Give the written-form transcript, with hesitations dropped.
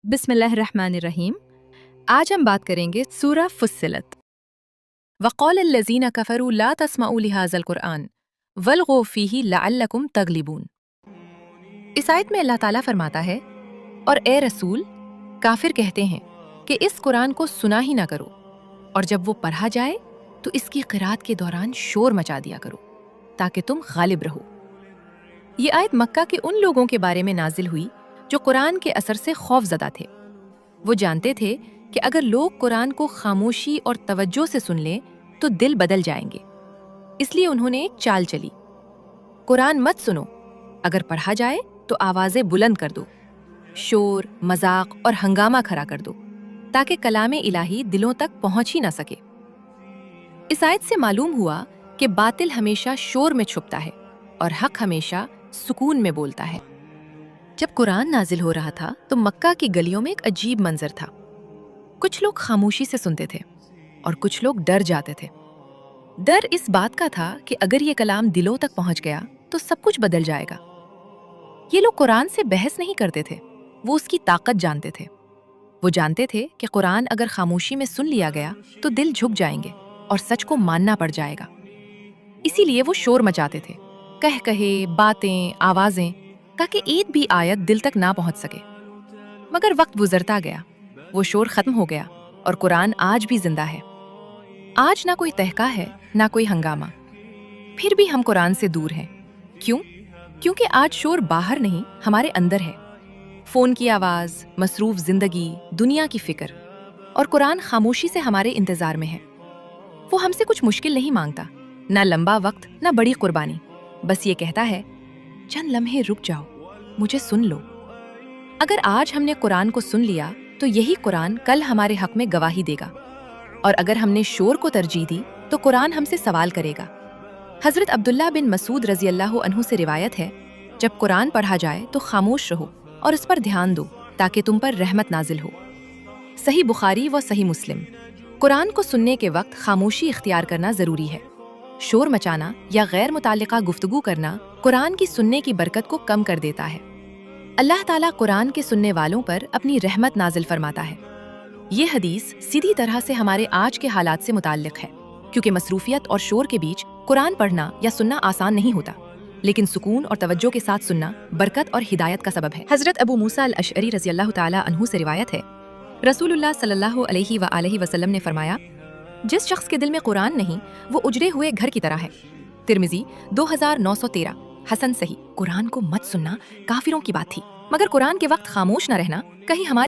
बिस्मिल्लाहिर्रहमानिर्रहीम। आज हम बात करेंगे सूरह फुस्सिलत। वक़ाल अल्लज़ीना कफ़रू ला तस्मऊ लिहाज़ल क़ुरआन वल्ग़ू फ़ीही लअल्लकुम तग़लिबून। इस आयत में अल्लाह ताला फरमाता है, और ए रसूल, काफिर कहते हैं कि इस कुरान को सुना ही ना करो, और जब वो पढ़ा जाए तो इसकी क़िरात के दौरान शोर मचा दिया करो ताकि तुम गालिब रहो। ये आयत मक्का के उन लोगों के बारे में नाजिल हुई जो कुरान के असर से खौफज़दा थे। वो जानते थे कि अगर लोग कुरान को खामोशी और तवज्जो से सुन लें तो दिल बदल जाएंगे। इसलिए उन्होंने एक चाल चली, कुरान मत सुनो, अगर पढ़ा जाए तो आवाज़ें बुलंद कर दो, शोर, मजाक और हंगामा खड़ा कर दो, ताकि कलामे इलाही दिलों तक पहुंच ही ना सके। इस आयत से मालूम हुआ कि बातिल हमेशा शोर में छुपता है और हक हमेशा सुकून में बोलता है। जब कुरान नाजिल हो रहा था तो मक्का की गलियों में एक अजीब मंजर था। कुछ लोग खामोशी से सुनते थे और कुछ लोग डर जाते थे। डर इस बात का था कि अगर ये कलाम दिलों तक पहुंच गया तो सब कुछ बदल जाएगा। ये लोग कुरान से बहस नहीं करते थे, वो उसकी ताकत जानते थे। वो जानते थे कि कुरान अगर खामोशी में सुन लिया गया तो दिल झुक जाएंगे और सच को मानना पड़ जाएगा। इसीलिए वो शोर मचाते थे, कह कहे, बातें, आवाजें, ताकि एक भी आयत दिल तक ना पहुंच सके। मगर वक्त गुजरता गया, वो शोर खत्म हो गया और कुरान आज भी जिंदा है। आज ना कोई तहका है, ना कोई हंगामा, फिर भी हम कुरान से दूर हैं। क्यों? क्योंकि आज शोर बाहर नहीं, हमारे अंदर है। फोन की आवाज, मसरूफ जिंदगी, दुनिया की फिक्र, और कुरान खामोशी से हमारे इंतजार में है। वो हमसे कुछ मुश्किल नहीं मांगता, ना लंबा वक्त, ना बड़ी कुर्बानी। बस ये कहता है, चंद लम्हे रुक जाओ, मुझे सुन लो। अगर आज हमने कुरान को सुन लिया तो यही कुरान कल हमारे हक में गवाही देगा, और अगर हमने शोर को तरजीह दी तो कुरान हमसे सवाल करेगा। हजरत अब्दुल्ला बिन मसूद रज़ी अल्लाह अन्हु से रिवायत है, जब कुरान पढ़ा जाए तो खामोश रहो और उस पर ध्यान दो ताकि तुम पर रहमत नाजिल हो। सही बुखारी व सही मुस्लिम। कुरान को सुनने के वक्त खामोशी इख्तियार करना जरूरी है। शोर मचाना या गैर मुताल्लिका गुफ्तगू करना कुरान की सुनने की बरकत को कम कर देता है। अल्लाह ताला कुरान के सुनने वालों पर अपनी रहमत नाजिल फरमाता है। ये हदीस सीधी तरह से हमारे आज के हालात से मुताल्लिक है, क्योंकि मसरूफियत और शोर के बीच कुरान पढ़ना या सुनना आसान नहीं होता, लेकिन सुकून और तवज्जो के साथ सुनना बरकत और हिदायत का सबब है। हजरत अबू मूसा अल अशअरी रज़ी अल्लाह ताला अन्हु से रिवायत है, रसूलुल्लाह सल्लल्लाहु अलैहि व आलिहि वसल्लम ने फरमाया, जिस शख्स के दिल में कुरान नहीं वो उजड़े हुए घर की तरह है। तिर्मिज़ी 2913। हसन सही। कुरान को मत सुनना काफिरों की बात थी, मगर कुरान के वक्त खामोश न रहना कहीं हमारे